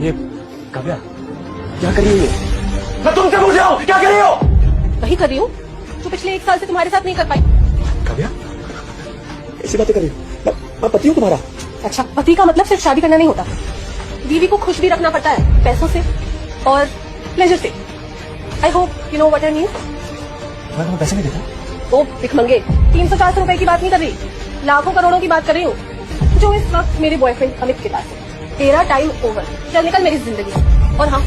ये काव्या क्या कर रही है? मैं तुमसे पूछ रहा हूँ क्या कर रही हो? वही कर रही हूँ जो पिछले 1 साल से तुम्हारे साथ नहीं कर पाई। काव्या ऐसी बातें कर रही हो? मैं पति हूँ तुम्हारा। अच्छा, पति का मतलब सिर्फ शादी करना नहीं होता, बीवी को खुश भी रखना पड़ता है, पैसों से और प्लेजर से। I hope you know what I mean. मैं तुम्हें पैसे नहीं देता। ओ भिखमंगे, 300-400 रुपए की बात नहीं कर रही, लाखों करोड़ों की बात कर रही हूँ, जो इस वक्त मेरे बॉयफ्रेंड अमित के पास है। तेरा टाइम ओवर, चल निकल मेरी जिंदगी से। और हाँ,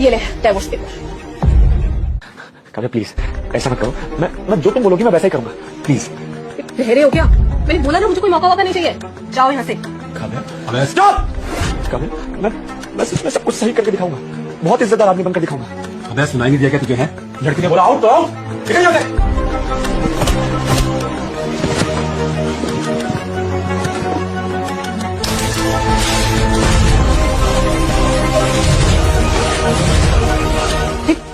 ये ले डाइवोर्स पेपर। काव्या प्लीज ऐसा मत करो। मैं जो तुम बोलोगी मैं वैसा ही करूंगा, प्लीज। ठहरे हो क्या? मैंने बोला ना मुझे कोई मौका नहीं चाहिए, जाओ यहाँ से। काव्या स्टॉप। काव्या मैं सब कुछ सही करके दिखाऊंगा, बहुत इज्जतदार आदमी बनकर दिखाऊंगा। अबे सुनाई नहीं दिया क्या तुझे? है लड़की ने बोला आउट तो आउट, निकल जाओ।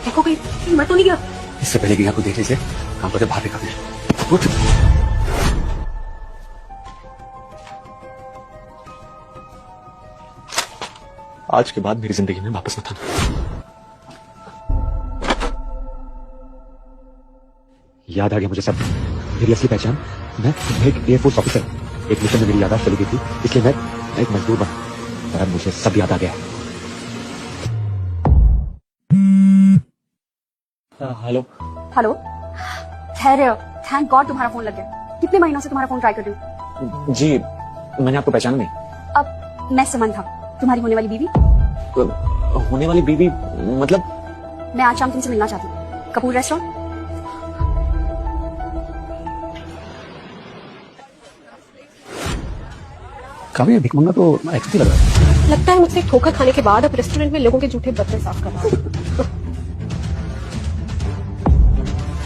देखो कहीं मर तो नहीं गया? इससे पहले कि यहाँ को देखने से हम पहले बाहर निकाल उठ। आज के बाद मेरी जिंदगी में वापस मत आना। याद आ गया मुझे सब, मेरी असली पहचान। मैं एक एयरफोर्स ऑफिसर, एक मिशन में मेरी यादाश्त चली गई थी, इसलिए मैं एक मजदूर बना, पर अब मुझे सब याद आ गया। हेलो हेलो, ठहरे हो? थैंक गॉड तुम्हारा फोन लग गया। कितने महीनों से तुम्हारा फोन ट्राई कर रही हूँ। जी मैंने आपको पहचाना नहीं। अब मैं समंथा, तुम्हारी होने वाली बीवी। होने वाली बीवी मतलब? मैं आज शाम तुमसे मिलना चाहती हूँ, कपूर रेस्टोरेंट। काव्या भिखमंगा तो एक्स लग रहा है। लगता है मुझसे ठोकर खाने के बाद अब रेस्टोरेंट में लोगों के जूठे बर्तन साफ कर रहा हूँ।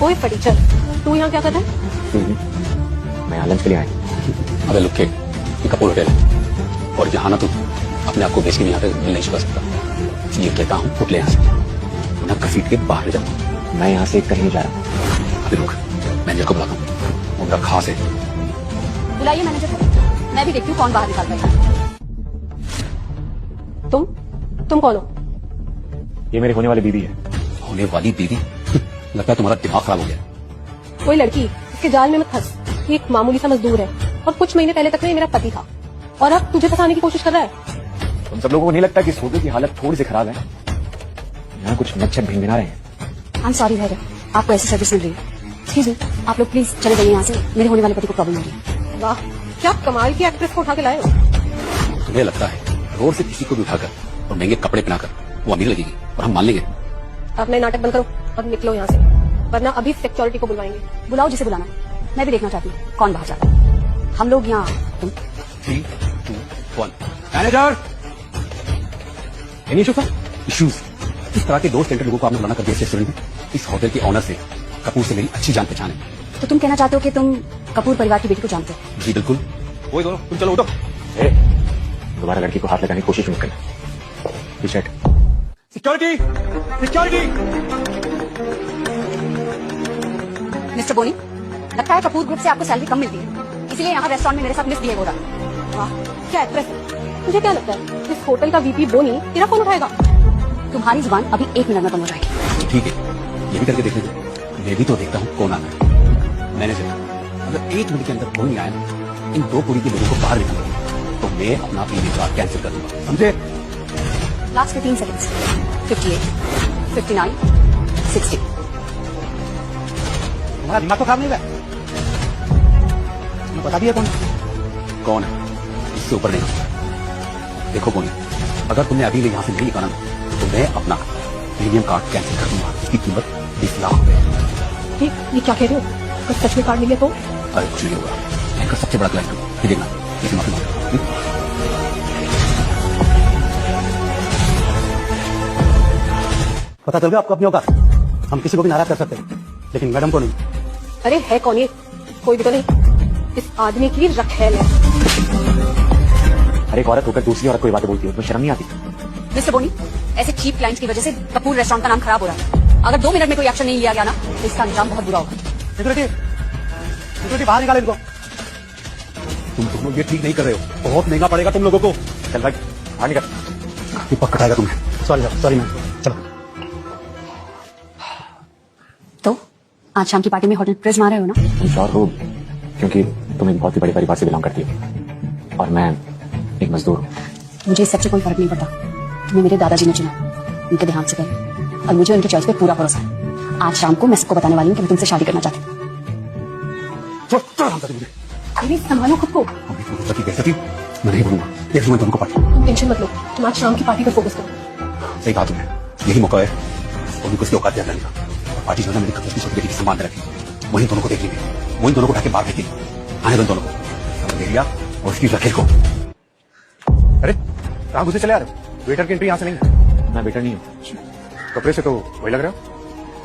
ओए फटीचर, तू यहाँ क्या कर रहा है? मैं यहाँ लंच के लिए आया। अबे लुक्के, ये कपूर होटल है और यहाँ ना तू अपने आप को बेच के यहाँ पे मिल नहीं छुपा सकता। ये कहता हूँ उठ ले यहाँ से, ना घसीट के बाहर ले जाऊँ। मैं यहाँ से कहीं नहीं जा रहा। अभी रुक, मैनेजर को बुलाता हूँ, उनका खास है। बुलाइए मैनेजर को, मैं भी देखती हूँ कौन बाहर निकाल पाएगा। तुम कौन हो? ये मेरी होने वाली बीवी है। होने वाली बीवी? लगता है तुम्हारा दिमाग खराब हो गया। कोई लड़की इसके जाल में मत फंस, ये एक मामूली सा मजदूर है और कुछ महीने पहले तक में मेरा पति था और अब तुझे फंसाने की कोशिश कर रहा है। तुम सब लोगों को नहीं लगता कि सोते की हालत थोड़ी सी खराब है? यहाँ कुछ मच्छर भिनभिना रहे हैं। आई एम सॉरी धैर्य, आपको ऐसी सर्विस मिल रही है। एक्सक्यूज मी, आप लोग प्लीज चले जाइए यहाँ से, मेरे होने वाले पति को प्रॉब्लम हो रही है। वाह, क्या कमाल की एक्ट्रेस को उठा के लाए हो। तुम्हें लगता है रोड से किसी को भी उठाकर और महंगे कपड़े पहनाकर वो अमीर लगेगी और हम मान लेंगे? अब नए नाटक बंद करो और निकलो यहाँ से, वरना अभी सिक्योरिटी को बुलवाएंगे। बुलाओ जिसे बुलाना, मैं भी देखना चाहती हूँ कौन बाहर जाता है। हम लोग यहाँ 3, 2, 1। Manager, any issue sir? Issues? इस तरह के 2 स्टैंडर्ड लोगों को आपने बुलाना कर दिया रेस्टोरेंट में। इस होटल के ऑनर से कपूर से मेरी अच्छी जान पहचान है। तो तुम कहना चाहते हो कि तुम कपूर परिवार की बेटी को जानते हो? जी बिल्कुल। वो दोनों तुम चलो उठो। दोबारा लड़की को हाथ लगाने की कोशिश मत करना। Security, security. मिस्टर बोनी, लगता है कपूर ग्रुप से आपको सैलरी कम मिलती है, इसलिए यहाँ रेस्टोरेंट में मेरे साथ मिसबिहेव हो रहा है। वाह, क्या एक्ट्रेस है। तुझे क्या लगता है इस होटल का वीपी बोनी तेरा फोन उठाएगा? तुम्हारी जुबान अभी 1 मिनट में बंद हो जाएगी। ठीक है, ये भी करके देख लेते। मैं भी तो देखता हूँ कौन आना है। मैनेजर, अगर 1 मिनट के अंदर कोई नहीं आया ना, इन 2 पूरी के लोगों को बाहर निकालो तो मैं अपना प्रीमियम कार्ड कैंसिल कर दूंगा, समझे? Last 15 seconds. 58, 59, 60। तुम्हारा दिमाग तो खराब नहीं हुआ? तुम्हें बता दिया कौन है? इससे ऊपर नहीं हो सकता। देखो बोनी, अगर तुमने अभी यहाँ से नहीं निकाला तो मैं अपना प्रीमियम कार्ड कैंसिल कर दूंगा। इसकी कीमत 20 लाख रुपए। ये क्या कह रहे हो? अगर सच में कार्ड मिले तो? अरे कुछ नहीं होगा, बैंक का सबसे बड़ा क्लाइंट हूँ, ये देखना, इसे माफी मांगो। पता चल गया आपको अपनी औकात? हम किसी को भी नाराज कर सकते हैं, लेकिन मैडम को नहीं। अरे है कौन ये? कोई भी तो नहीं, इस आदमी की रखेल है। अरे एक औरत होकर दूसरी औरत कोई बातें बोलती है, तुम्हें शर्म नहीं आती? मिस्टर बोनी, ऐसे चीप क्लाइंट्स की वजह से कपूर रेस्टोरेंट का नाम खराब हो रहा है। अगर 2 मिनट में कोई एक्शन नहीं लिया गया ना तो इसका अंजाम बहुत बुरा होगा। सिक्योरिटी, सिक्योरिटी बाहर निकाले इनको। तुम दोनों ये ठीक नहीं कर रहे हो, बहुत महंगा पड़ेगा तुम लोगों को। चल भाई बाहर निकल, दीपक कटाएगा तुम्हें। सॉरी मैम, चलो। तो आज शाम की पार्टी में होटल प्रिज्म आ रहे हो ना? तुम श्योर हो? क्योंकि तुम एक बहुत ही बड़े परिवार से बिलोंग करती हो और मैं एक मजदूर हूँ। मुझे इस सबसे कोई फर्क नहीं पड़ता। तुम्हें मेरे दादाजी ने चुना, उनके देहांत से पहले, और मुझे उनके चॉइस पे पूरा भरोसा है। आज शाम को मैं सबको बताने वाली हूँ कि मैं तुमसे शादी करना चाहती हूँ। बेबी संभालो खुद को। मैं नहीं बोलूंगा, देख लूंगा तुमको पार्टी। तुम टेंशन मत लो, तुम आज शाम की पार्टी पर फोकस करो। सही बात है, यही मौका है और उनको इसकी औकात जाने का। पार्टी जो है ना मेरी कपूर की छोटी बेटी के सम्मान में रखी, वही दोनों को देख लेंगे, वही दोनों को उठा के बाहर फेंकेंगे। आने दो दोनों को, समझ लिया, और उसकी रखेल को। अरे कहाँ घुसे चले आ रहे हो? वेटर की एंट्री यहाँ से नहीं है। मैं बेटर नहीं हूँ। कपड़े से तो वही लग रहे हो।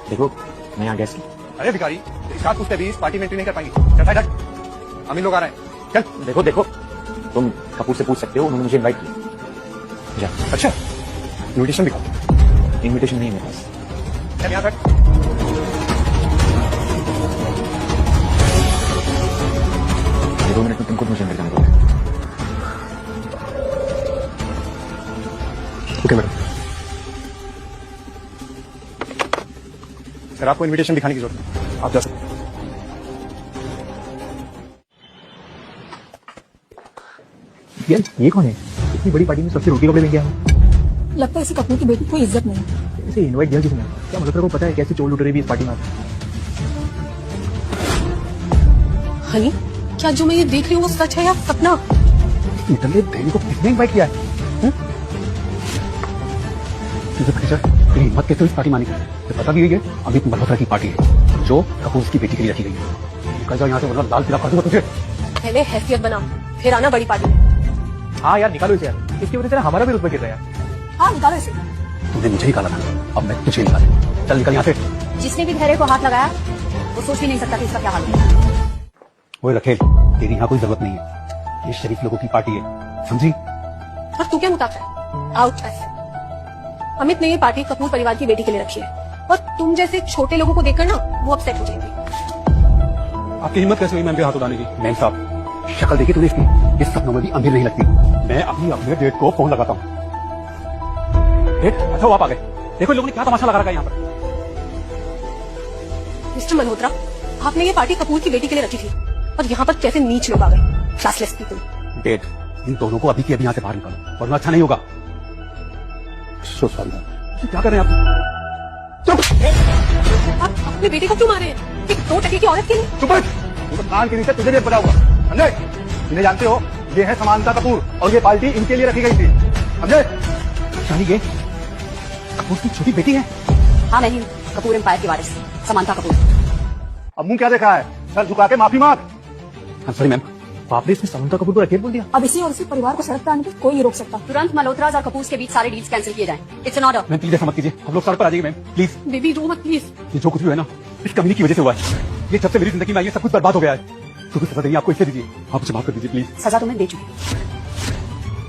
देखो मैं यहाँ गेस्ट हूँ। अरे भिखारी, तेरी साथ पूछते भी इस पार्टी में एंट्री नहीं कर पाएंगे। चल भाई, अमीर लोग आ रहे हैं, चल। देखो देखो, तुम कपूर से पूछ सकते हो, उन्होंने मुझे इनवाइट किया। जा। अच्छा, इन्विटेशन दिखाओ। इनविटेशन नहीं है मेरे पास। चल यहाँ बैठ। ये 2 मिनट में तुमको मुझे अंदर जाने दो। Okay madam. सर आपको इनविटेशन दिखाने की जरूरत है, आप जा सकते हैं। यार ये कौन है? इतनी बड़ी पार्टी में सबसे रोटी कपड़े लेके आया। लगता है इसे कपूर की बेटी को इज्जत नहीं। इसे इनवाइट दिया किसने? क्या मल्होत्रा को पता है कैसे चोर लुट रही भी इस पार्टी में? हनी, क्या जो मैं ये देख रही हूँ वो सच है या सपना? इतने देवी को किसने इनवाइट किया है? तेरी हिम्मत कैसे इस पार्टी मानी? पता भी है अमित मल्होत्रा की पार्टी है जो कपूर की बेटी के लिए रखी गई है। निकल जाओ यहाँ से वरना लाल पीला कर दूंगा तुझे। पहले हैसियत बना, फिर आना बड़ी पार्टी में। हाँ यार निकालो इसे यार, इसकी वजह से हमारा भी रुतबा गिर रहा है। हाँ निकालो इसे। तुमने मुझे निकाला था, अब मैं तुझे निकालूं। चल निकल यहाँ से। जिसने भी धैर्य को हाथ लगाया वो सोच भी नहीं सकता कि इसका क्या हाल होगा। ओए रखेल, तेरी यहाँ कोई जरूरत नहीं है, ये शरीफ लोगों की पार्टी है, समझी? और तू क्या मुताबिक है? आउट ऐसे। अमित ने ये पार्टी कपूर परिवार की बेटी के लिए रखी है और तुम जैसे छोटे लोगों को देखकर ना वो अपसेट हो जाएंगे। आपकी हिम्मत कैसे हुई मैम पे हाथ उठाने की? मैम साहब, शक्ल देखी तूने इसकी? इस सपनों में भी अमीर नहीं लगती। मैं अपनी अपने डेट को फोन लगाता हूँ। डेट? अच्छा वो आप आ गए। देखो इन लोगों ने क्या तमाशा लगा रखा है यहाँ पर। मिस्टर मल्होत्रा, आपने ये पार्टी कपूर की बेटी के लिए रखी थी और यहाँ पर कैसे नीच लोग आ गए, क्लासलेस पीपल। डेट, इन दोनों को अभी के अभी यहाँ से बाहर निकालो वरना अच्छा नहीं होगा। So sorry ma'am. क्या कर रहे हैं आप? चुप! आप अपनी बेटी को क्यों मारे हैं? एक 2 टके की औरत के लिए? चुप रह! वो तो कान के नीचे तुझे भी बजाऊंगा, समझे? इन्हें जानते हो, ये है समानता कपूर और ये पार्टी इनके लिए रखी गई थी, समझे? शानी ये कपूर की छोटी बेटी है? हाँ मैं ही कपूर एम्पायर की वारिस समांथा कपूर। अब मुंह क्या देखा है? सर झुका के माफी मांग। Sorry ma'am. बाप ने इसमें समंता कपूर को रखेल बोल दिया। अब इसी और इसी परिवार को सड़क पर आने पर कोई नहीं रोक सकता। तुरंत मल्होत्रा और कपूर के बीच सारे डील्स कैंसिल किए जाएं। It's an order. Ma'am please ऐसा मत कीजिए, हम लोग सड़क पर आ जाएंगे मैम, प्लीज। बेबी रो मत प्लीज। ये जो कुछ भी है ना इस कमीनी की वजह से हुआ है। ये जब से मेरी जिंदगी में आई है सब कुछ बर्बाद हो गया है। तो कुछ सजा देंगे आपको, इससे दीजिए, आप मुझे माफ कर दीजिए प्लीज। सजा तुम्हें दे चुकी।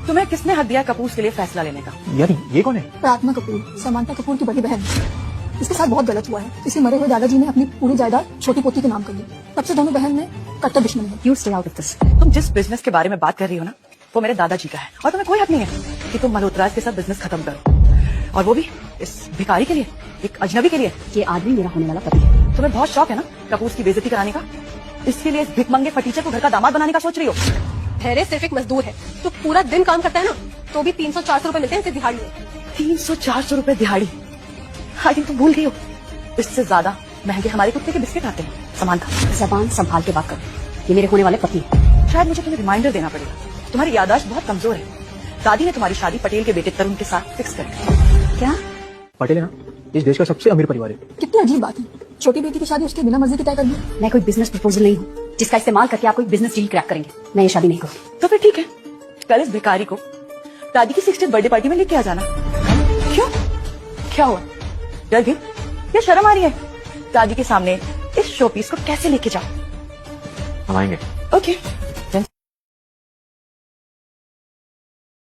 तुम्हें किसने हक दिया कपूर के लिए फैसला लेने का? यार ये कौन है? प्रार्थना कपूर, समांता कपूर की बड़ी बहन। इसके साथ बहुत गलत हुआ है। इसे मरे हुए दादाजी ने अपनी पूरी जायदाद छोटी पोती के नाम कर ली। तब से दोनों बहन में कट्टर दुश्मनी है। You stay out of this. तुम जिस बिजनेस के बारे में बात कर रही हो ना वो मेरे दादाजी का है और तुम्हें कोई हक नहीं है कि तुम मल्होत्राज के साथ बिजनेस खत्म करो, और वो भी इस भिखारी के लिए, एक अजनबी के लिए। ये आदमी मेरा होने वाला पति है। तुम्हें बहुत शौक है ना कपूर की बेइज्जती कराने का, इसके लिए इस भिखमंगे फटीचर को घर का दामाद बनाने का सोच रही हो। ठहरे सिर्फ एक मजदूर है तो पूरा दिन काम करता है ना, तो भी 300-400 रुपए मिलते हैं इसे दिहाड़ी में। 300-400 रुपए दिहाड़ी? आई थिंक तुम भूल गई हो, इससे ज्यादा महंगे हमारे कुत्ते के बिस्किट आते हैं। समांथा जबान संभाल के बात करो, ये मेरे होने वाले पति है। शायद मुझे तुम्हें रिमाइंडर देना पड़ेगा, तुम्हारी याददाश्त बहुत कमजोर है। दादी ने तुम्हारी शादी पटेल के बेटे तरुण के साथ फिक्स कर दी। क्या? पटेल है ना इस देश का सबसे अमीर परिवार है। कितनी अजीब बात है, छोटी बेटी की शादी उसके बिना मर्जी की तय कर दी। मैं कोई बिजनेस प्रपोजल नहीं हूँ जिसका इस्तेमाल करके आप कोई बिजनेस डील क्रैक करेंगे। मैं ये शादी नहीं करूँगी। तो फिर ठीक है, कल इस भिखारी को दादी की 60th बर्थडे पार्टी में लेके आ जाना। क्यों, क्या हुआ? डर गई या शर्म आ रही है? दादी के सामने इस शोपीस को कैसे लेके जाओ? हम आएंगे। ओके